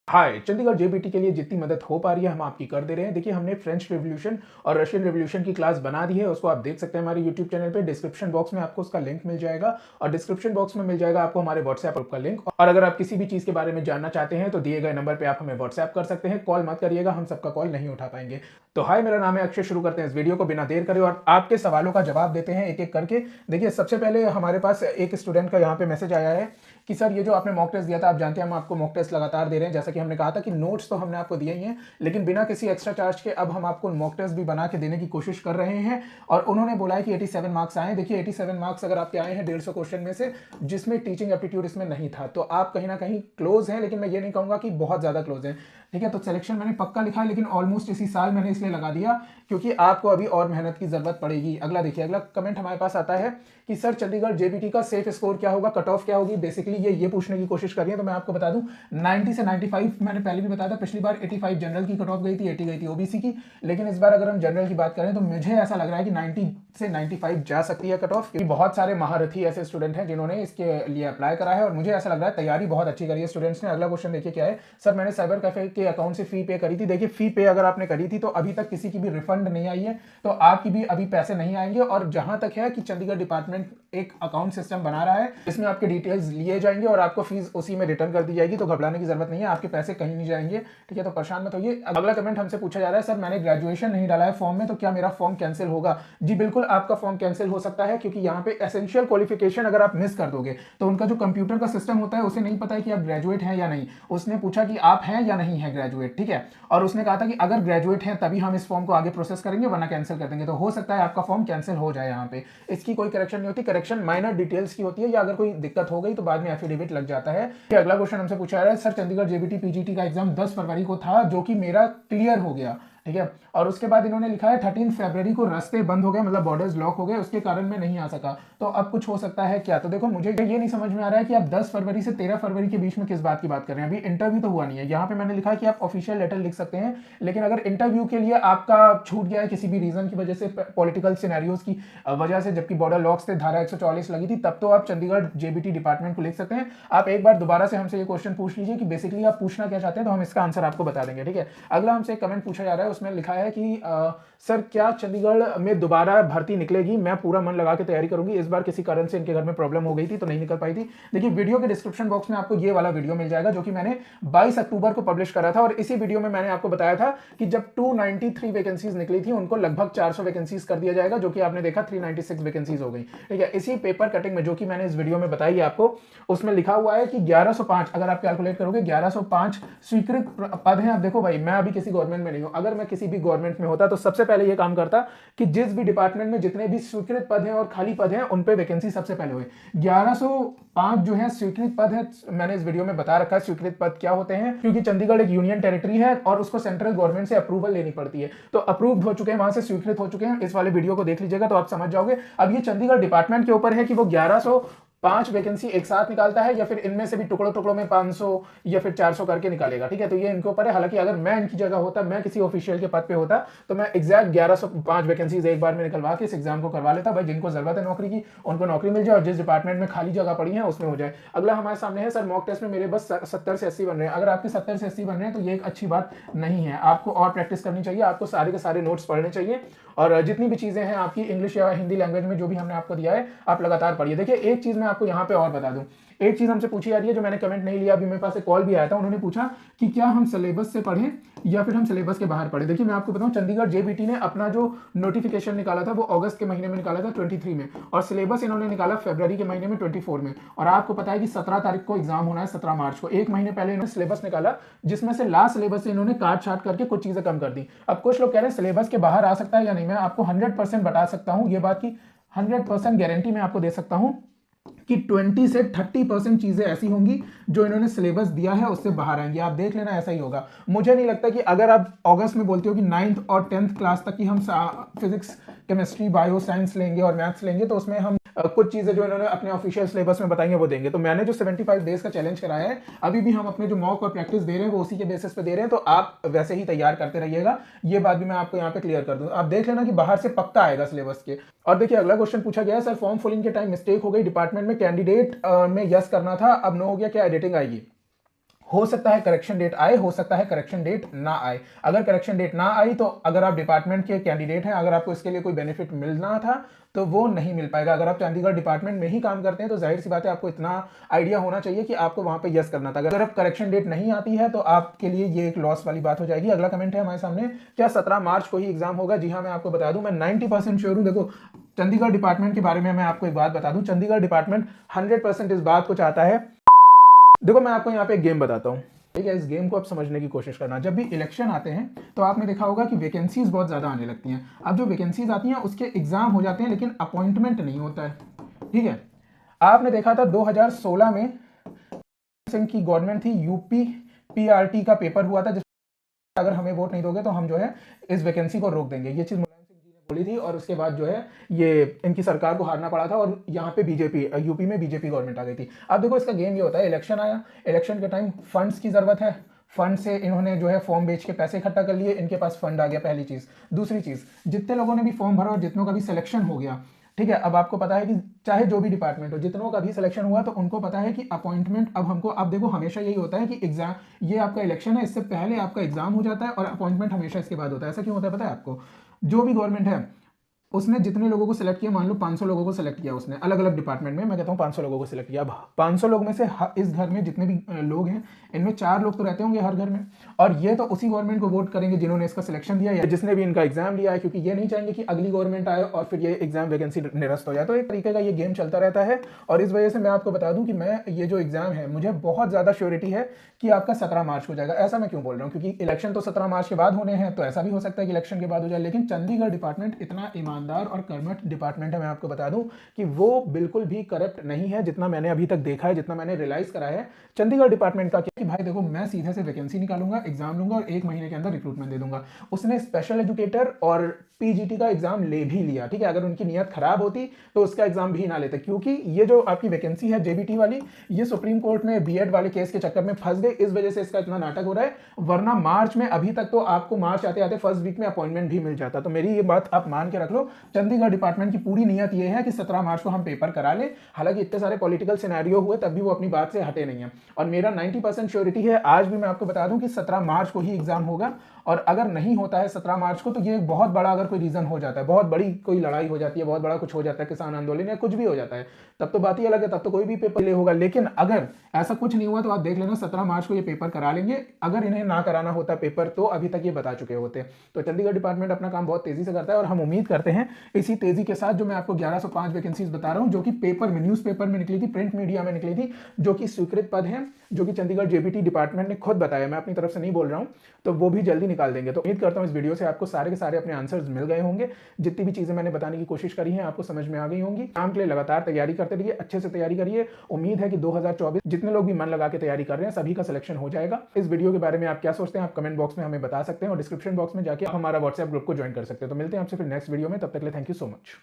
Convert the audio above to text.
हाय, Chandigarh JBT के लिए जितनी मदद हो पा रही है हम आपकी कर दे रहे हैं। देखिए हमने फ्रेंच रिवॉल्यूशन और रशियन रिवॉल्यूशन की क्लास बना दी है, उसको आप देख सकते हैं हमारे यूट्यूब चैनल पे। डिस्क्रिप्शन बॉक्स में आपको उसका लिंक मिल जाएगा और डिस्क्रिप्शन बॉक्स में मिल जाएगा आपको हमारे व्हाट्सएप ग्रुप का लिंक। और अगर आप किसी भी चीज़ के बारे में जानना चाहते हैं तो दिए गए नंबर पर आप हमें व्हाट्सएप कर सकते हैं। कॉल मत करिएगा, हम सबका कॉल नहीं उठा पाएंगे। तो हाय, मेरा नाम है अक्षय। शुरू करते हैं इस वीडियो को बिना देर करे और आपके सवालों का जवाब देते हैं एक एक करके। देखिए सबसे पहले हमारे पास एक स्टूडेंट का यहाँ पे मैसेज आया है कि सर ये जो आपने मॉक टेस्ट दिया था, आप जानते हैं हम आपको मॉक टेस्ट लगातार दे रहे हैं। जैसा कि हमने कहा था कि नोट्स तो हमने आपको दिए ही हैं, लेकिन बिना किसी एक्स्ट्रा चार्ज के अब हम आपको मॉक टेस्ट भी बना के देने की कोशिश कर रहे हैं। और उन्होंने बोला है कि 87 मार्क्स आए। देखिए 87 मार्क्स अगर आपके आए हैं 150 क्वेश्चन में से, जिसमें टीचिंग एप्टीट्यूड इसमें नहीं था, तो आप कहीं ना कहीं क्लोज हैं, लेकिन मैं ये नहीं कहूँगा कि बहुत ज़्यादा क्लोज हैं। ठीक है, तो सिलेक्शन मैंने पक्का लिखा है, लेकिन ऑलमोस्ट इसी साल मैंने इसलिए लगा दिया क्योंकि आपको अभी और मेहनत की जरूरत पड़ेगी। अगला देखिए, अगला कमेंट हमारे पास आता है कि सर चंडीगढ़ जेबीटी का सेफ स्कोर क्या होगा, कट ऑफ क्या होगी। बेसिकली ये पूछने की कोशिश कर रही है, तो मैं आपको बता दूं 90 से 95। मैंने पहले भी बताया था, पिछली बार 85 जनरल की कट ऑफ गई थी, 80 गई थी ओबीसी की। लेकिन इस बार अगर हम जनरल की बात करें तो मुझे ऐसा लग रहा है कि 90 से 95 जा सकती है कट ऑफ, क्योंकि बहुत सारे महारथी ऐसे स्टूडेंट हैं जिन्होंने इसके लिए अप्लाई करा है और मुझे ऐसा लग रहा है तैयारी बहुत अच्छी करी है स्टूडेंट्स ने। अगला क्वेश्चन देखिए क्या है। सर मैंने साइबर कैफे के अकाउंट से फी पे करी थी। देखिए फी पे अगर आपने करी थी तो अभी तक किसी की भी रिफंड नहीं आई है, तो आपकी भी अभी पैसे नहीं आएंगे। और जहां तक है कि चंडीगढ़ डिपार्टमेंट एक अकाउंट सिस्टम बना रहा है, इसमें आपके डिटेल्स लिए जाएंगे और आपको फीस उसी में रिटर्न कर दी जाएगी, तो घबराने की जरूरत नहीं है, आपके पैसे कहीं नहीं जाएंगे। ठीक है, तो परेशान मत होइए। अगला कमेंट हमसे पूछा जा रहा है, सर मैंने ग्रेजुएशन नहीं डाला है फॉर्म में, तो क्या मेरा फॉर्म कैंसिल होगा। जी बिल्कुल, आपका फॉर्म कैंसिल हो सकता है, क्योंकि यहाँ पे एसेंशियल क्वालिफिकेशन अगर आप मिस कर दोगे तो उनका जो कंप्यूटर का सिस्टम होता है उसे नहीं पता है कि आप ग्रेजुएट हैं या नहीं। उसने पूछा कि आप हैं या नहीं है ग्रेजुएट। ठीक है, और उसने कहा था कि अगर ग्रेजुएट हैं तभी हम इस फॉर्म को आगे प्रोसेस करेंगे, वरना कैंसिल कर देंगे। तो हो सकता है आपका फॉर्म कैंसिल हो जाए। यहाँ पे इसकी कोई करेक्शन नहीं होती, करेक्शन माइनर डिटेल्स की होती है, या अगर कोई दिक्कत हो गई तो बाद में एफिडेविट लग जाता है। अगला क्वेश्चन हमसे पूछा जा रहा है, सर चंडीगढ़ जेबीटी पीजीटी का एग्जाम 10 फरवरी को था, जो कि मेरा क्लियर हो गया। ठीक है, और उसके बाद इन्होंने लिखा है 13 फरवरी को रास्ते बंद हो गए, मतलब बॉर्डर्स लॉक हो गए, उसके कारण मैं नहीं आ सका। तो अब कुछ हो सकता है क्या। तो देखो मुझे ये नहीं समझ में आ रहा है कि आप 10 फरवरी से 13 फरवरी के बीच में किस बात की बात कर रहे हैं। अभी इंटरव्यू तो हुआ नहीं है। यहाँ पे मैंने लिखा है कि आप ऑफिशियल लेटर लिख सकते हैं, लेकिन अगर इंटरव्यू के लिए आपका छूट गया है किसी भी रीजन की वजह से, पॉलिटिकल सिनेरियोज की वजह से, जबकि बॉर्डर लॉक्स थे, धारा 144 लगी थी, तब तो आप चंडीगढ़ जेबीटी डिपार्टमेंट को लिख सकते हैं। आप एक बार दोबारा से हमसे ये क्वेश्चन पूछ लीजिए कि बेसिकली आप पूछना क्या चाहते हैं, तो हम इसका आंसर आपको बता देंगे। ठीक है, अगला हमसे एक कमेंट पूछा जा रहा है, उसमें लिखा है कि सर क्या चंडीगढ़ में दोबारा भर्ती निकलेगी। मैं पूरा मन लगा के तैयारी करूंगी। इस बार किसी कारण से इनके घर में प्रॉब्लम हो गई थी तो नहीं निकल पाई थी। देखिए वीडियो के डिस्क्रिप्शन बॉक्स में आपको ये वाला वीडियो मिल जाएगा, जो कि मैंने 22 अक्टूबर को पब्लिश करा था। और इसी वीडियो में मैंने आपको बताया था कि जब 293 वैकेंसीज निकली थी, उनको लगभग 400 वैकेंसीज कर दिया जाएगा, जो कि आपने देखा 396 वैकेंसीज हो गई। ठीक है, इसी पेपर कटिंग में जो कि मैंने इस वीडियो में बताई आपको, उसमें लिखा हुआ है कि 1105, अगर आप कैलकुलेट करोगे 1105 स्वीकृत पद हैं। अब देखो भाई, मैं अभी किसी गवर्नमेंट में नहीं हूं, अगर मैं किसी भी गवर्नमेंट में होता तो सबसे पहले ये काम करता कि जिस भी डिपार्टमेंट में जितने भी स्वीकृत पद हैं और खाली पद हैं, उन पे वैकेंसी सबसे पहले हुए। 1105 जो है स्वीकृत पद है, मैंने इस वीडियो में बता रखा है स्वीकृत पद क्या होते हैं, क्योंकि चंडीगढ़ एक यूनियन टेरिटरी है और उसको सेंट्रल गवर्नमेंट से अप्रूवल लेनी पड़ती है। तो अप्रूव्ड हो चुके हैं, वहां से स्वीकृत हो चुके हैं। इस वाले वीडियो को देख लीजिएगा तो आप समझ जाओगे। अब ये चंडीगढ़ डिपार्टमेंट के ऊपर है कि वो 1105 वैकेंसी एक साथ निकालता है, या फिर इनमें से भी टुकड़ों टुकड़ों में 500 या फिर 400 करके निकालेगा। ठीक है, तो ये इनके ऊपर है। हालांकि अगर मैं इनकी जगह होता, मैं किसी ऑफिशियल के पद पे होता, तो मैं एग्जैक्ट 1105 वैकेंसीज एक बार में निकलवा के इस एग्जाम को करवा लेता। भाई जिनको जरूरत है नौकरी की, उनको नौकरी मिल जाए, और जिस डिपार्टमेंट में खाली जगह पड़ी है उसमें हो जाए। अगला हमारे सामने है, सर मॉक टेस्ट में मेरे बस 70 से 80 बन रहे हैं। अगर आपके 70 से 80 बन रहे हैं तो ये एक अच्छी बात नहीं है। आपको और प्रैक्टिस करनी चाहिए, आपको सारे के सारे नोट्स पढ़ने चाहिए, और जितनी भी चीजें हैं आपकी इंग्लिश या हिंदी लैंग्वेज में जो भी हमने आपको दिया है, आप लगातार पढ़िए। देखिए एक चीज मैं आपको यहाँ पे और बता दूं, एक चीज हमसे पूछी जा रही है, जो मैंने कमेंट नहीं लिया, अभी मेरे पास एक कॉल भी आया था। उन्होंने पूछा कि क्या हम सिलेबस से पढ़ें या फिर हम सिलेबस के बाहर पढ़ें। देखिए मैं आपको बताऊं, चंडीगढ़ जेबीटी ने अपना जो नोटिफिकेशन निकाला था वो अगस्त के महीने में निकाला था 23 में, और सिलेबस इन्होंने निकाला फरवरी के महीने में 24 में। और आपको पता है कि 17 तारीख को एग्जाम होना है, 17 मार्च को। एक महीने पहले इन्होंने सिलेबस निकाला, जिसमें से लास्ट सिलेबस से इन्होंने काट छाट करके कुछ चीजें कम कर दी। अब कुछ लोग कह रहे हैं सिलेबस के बाहर आ सकता है या नहीं। मैं आपको 100% बता सकता हूं, ये बात की 100% गारंटी मैं आपको दे सकता हूं कि 20 से 30% चीजें ऐसी होंगी जो इन्होंने सिलेबस दिया है उससे बाहर आएंगी। आप देख लेना, ऐसा ही होगा। मुझे नहीं लगता कि अगर आप अगस्त में बोलते हो कि 9th और 10th क्लास तक की हम फिजिक्स, केमिस्ट्री, बायो साइंस लेंगे और मैथ्स लेंगे, तो उसमें हम कुछ चीजें जो इन्होंने अपने ऑफिशियल सिलेबस में बताई हैं वो देंगे। तो मैंने जो 75 डेज का चैलेंज कराया है, अभी भी हम अपने जो मॉक और प्रैक्टिस दे रहे हैं वो उसी के बेसिस पे दे रहे हैं, तो आप वैसे ही तैयार करते रहिएगा। ये बात भी मैं आपको यहाँ पे क्लियर कर दूं। आप देख लेना कि बाहर से पक्का आएगा सिलेबस के। और देखिए अगला क्वेश्चन पूछा गया है, सर फॉर्म फिलिंग के टाइम मिस्टेक हो गई, डिपार्टमेंट में कैंडिडेट में यस करना था, अब नो हो गया, क्या एडिटिंग आएगी। हो सकता है करेक्शन डेट आए, हो सकता है करेक्शन डेट ना आए। अगर करेक्शन डेट ना आई तो अगर आप डिपार्टमेंट के कैंडिडेट हैं, अगर आपको इसके लिए कोई बेनिफिट मिलना था तो वो नहीं मिल पाएगा। अगर आप चंडीगढ़ डिपार्टमेंट में ही काम करते हैं तो जाहिर सी बात है आपको इतना आइडिया होना चाहिए कि आपको वहां पे यस करना था। अगर अब करेक्शन डेट नहीं आती है तो आपके लिए ये एक लॉस वाली बात हो जाएगी। अगला कमेंट है हमारे सामने, क्या 17 मार्च को ही एग्जाम होगा? जी हाँ, मैं आपको बता दूं, मैं 90% श्योर हूं। देखो, चंडीगढ़ डिपार्टमेंट के बारे में मैं आपको एक बात बता दूं, चंडीगढ़ डिपार्टमेंट 100% इस बात को चाहता है। देखो, मैं आपको यहाँ पे एक गेम बताता हूँ, ठीक है? इस गेम को आप समझने की कोशिश करना। जब भी इलेक्शन आते हैं तो आपने देखा होगा कि वैकेंसीज बहुत ज़्यादा आने लगती हैं। अब जो वैकेंसीज आती हैं उसके एग्जाम हो जाते हैं लेकिन अपॉइंटमेंट नहीं होता है, ठीक है? आपने देखा था 2016 में सिंह की गवर्नमेंट थी, यूपी पीआरटी का पेपर हुआ था, जिस अगर हमें वोट नहीं दोगे तो हम जो है इस वैकेंसी को रोक देंगे। ये चीज़ मुलायम सिंह जी ने बोली थी और उसके बाद जो है ये इनकी सरकार को हारना पड़ा था और यहाँ पे बीजेपी, यूपी में बीजेपी गवर्नमेंट आ गई थी। अब देखो, इसका गेम ये होता है, इलेक्शन आया, इलेक्शन के टाइम फंड्स की ज़रूरत है, फंड से इन्होंने जो है फॉर्म बेच के पैसे इकट्ठा कर लिए, इनके पास फंड आ गया, पहली चीज़। दूसरी चीज़, जितने लोगों ने भी फॉर्म भरा और जितनों का भी सिलेक्शन हो गया, ठीक है, अब आपको पता है कि चाहे जो भी डिपार्टमेंट हो, जितनों का भी सिलेक्शन हुआ तो उनको पता है कि अपॉइंटमेंट अब हमको, अब देखो हमेशा यही होता है कि एग्जाम, ये आपका इलेक्शन है, इससे पहले आपका एग्जाम हो जाता है और अपॉइंटमेंट हमेशा इसके बाद होता है। ऐसा क्यों होता है पता है आपको? जो भी गवर्नमेंट है उसने जितने लोगों को सिलेक्ट किया, मान लो 500 लोगों को सिलेक्ट किया उसने अलग अलग डिपार्टमेंट में, मैं कहता हूँ 500 लोगों को सिलेक्ट किया। अब 500 लोग में से इस घर में जितने भी लोग हैं, इनमें 4 लोग तो रहते होंगे हर घर में, और ये तो उसी गवर्नमेंट को वोट करेंगे जिन्होंने इसका सिलेक्शन दिया या जिसने भी इनका एग्जाम लिया है, क्योंकि ये नहीं चाहेंगे कि अगली गवर्नमेंट आए और फिर ये एग्जाम वैकेंसी निरस्त हो जाए। तो एक तरीके का ये गेम चलता रहता है। और इस वजह से मैं आपको बता दूं कि मैं ये जो एग्जाम है, मुझे बहुत ज़्यादा श्योरिटी है कि आपका 17 मार्च को जाएगा। ऐसा मैं क्यों बोल रहा हूँ? क्योंकि इलेक्शन तो 17 मार्च के बाद होने हैं, तो ऐसा भी हो सकता है कि इलेक्शन के बाद हो जाए। लेकिन चंडीगढ़ डिपार्टमेंट इतना ईमानदार और कर्मठ डिपार्टमेंट है, मैं आपको बता दूं कि वो बिल्कुल भी करप्ट नहीं है, जितना मैंने अभी तक देखा है, जितना मैंने रियलाइज करा है चंडीगढ़ डिपार्टमेंट का। कि भाई देखो, मैं सीधे से वैकेंसी निकालूंगा, एग्जाम लूंगा और 1 महीने के अंदर रिक्रूटमेंट दे दूंगा। उसने स्पेशल एजुकेटर और पीजीटी का एग्जाम ले भी लिया, ठीक है? अगर उनकी नीयत खराब होती तो उसका एग्जाम भी ना लेते, क्योंकि ये जो आपकी वैकेंसी है जेबीटी वाली, ये सुप्रीम कोर्ट में बीएड वाले केस के चक्कर में फंस गए, इस वजह से इसका इतना नाटक हो रहा है। वरना मार्च में, अभी तक तो आपको मार्च आते आते फर्स्ट वीक में अपॉइंटमेंट भी मिल जाता। तो मेरी ये बात आप मान के रख लो, चंडीगढ़ डिपार्टमेंट की पूरी नीयत ये है कि 17 मार्च को हम पेपर करा लें। हालांकि इतने सारे पॉलिटिकल सिनेरियो हुए तब भी वो अपनी बात से हटे नहीं है, और मेरा 90% श्योरिटी है आज भी मैं आपको बता दूं कि 17 मार्च को ही एग्जाम होगा। और अगर नहीं होता है 17 मार्च को तो ये एक बहुत बड़ा, अगर कोई रीजन हो जाता है, बहुत बड़ी कोई लड़ाई हो जाती है, बहुत बड़ा कुछ हो जाता है, किसान आंदोलन या कुछ भी हो जाता है, तब तो बात ही अलग है, तब तो कोई भी पेपर ले होगा। लेकिन अगर ऐसा कुछ नहीं हुआ तो आप देख लेना 17 मार्च को ये पेपर करा लेंगे। अगर इन्हें ना कराना होता पेपर तो अभी तक ये बता चुके होते। तो चंडीगढ़ डिपार्टमेंट अपना काम बहुत तेजी से करता है और हम उम्मीद करते हैं इसी तेजी के साथ जो मैं आपको 1105 वैकेंसीज बता रहा हूं, जो कि पेपर में, न्यूज पेपर में निकली थी, प्रिंट मीडिया में निकली थी, जो कि स्वीकृत पद है, जो कि चंडीगढ़ जेबीटी डिपार्टमेंट ने खुद बताया, मैं अपनी तरफ से नहीं बोल रहा हूं, तो वो भी जल्दी निकाल देंगे। तो उम्मीद करता हूं इस वीडियो से आपको सारे के सारे अपने आंसर्स मिल गए होंगे। जितनी भी चीजें मैंने बताने की कोशिश करी हैं आपको समझ में आ गई होंगी। काम के लिए लगातार तैयारी करते रहिए, अच्छे से तैयारी करिए। उम्मीद है कि 2024 जितने लोग भी मन लगा के तैयारी कर रहे हैं सभी का सिलेक्शन हो जाएगा। इस वीडियो के बारे में आप क्या सोचते हैं आप कमेंट बॉक्स में हमें बता सकते हैं, और डिस्क्रिप्शन बॉक्स में जाके आप हमारा व्हाट्सएप ग्रुप को ज्वाइन कर सकते हैं। तो मिलते हैं आपसे फिर नेक्स्ट वीडियो में, तब तक के लिए थैंक यू सो मच।